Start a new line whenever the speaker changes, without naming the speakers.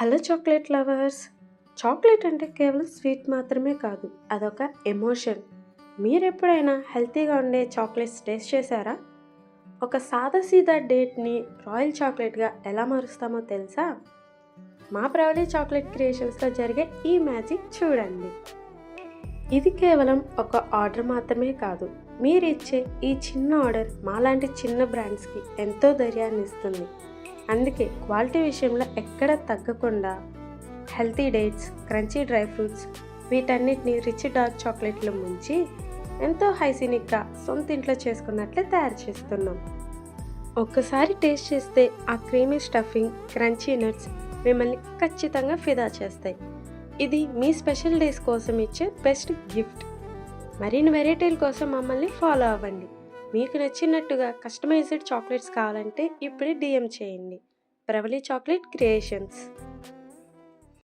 Hello chocolate lovers. Chocolate అంటే కేవలం sweet మాత్రమే కాదు, అదొక ఎమోషన్. మీరెప్పుడైనా హెల్తీగా ఉండే చాక్లెట్స్ టేస్ట్ చేశారా? ఒక సాదాసీదా డేట్ని రాయల్ చాక్లెట్గా ఎలా మారుస్తామో తెలుసా? మా ప్రౌలీ చాక్లెట్ క్రియేషన్స్లో జరిగే ఈ మ్యాజిక్ చూడండి. ఇది కేవలం ఒక ఆర్డర్ మాత్రమే కాదు, మీరు ఇచ్చే ఈ చిన్న ఆర్డర్ మాలాంటి చిన్న బ్రాండ్స్కి ఎంతో ధైర్యాన్ని ఇస్తుంది. అందుకే క్వాలిటీ విషయంలో ఎక్కడ తగ్గకుండా healthy dates, crunchy dry fruits వీటన్నిటిని రిచ్ డార్క్ చాక్లెట్లు ముంచి ఎంతో హైజీనిక్గా సొంత ఇంట్లో చేసుకున్నట్లే తయారు చేస్తున్నాం. ఒక్కసారి టేస్ట్ చేస్తే ఆ క్రీమీ స్టఫింగ్, క్రంచీ నట్స్ మిమ్మల్ని ఖచ్చితంగా ఫిదా చేస్తాయి. ఇది మీ స్పెషల్ డేస్ కోసం ఇచ్చే బెస్ట్ గిఫ్ట్. మరిన్ని వెరైటీల కోసం మమ్మల్ని ఫాలో అవ్వండి. మీకు నచ్చినట్టుగా కస్టమైజ్డ్ చాక్లెట్స్ కావాలంటే ఇప్పుడే DM చేయండి. Pravali chocolate creations.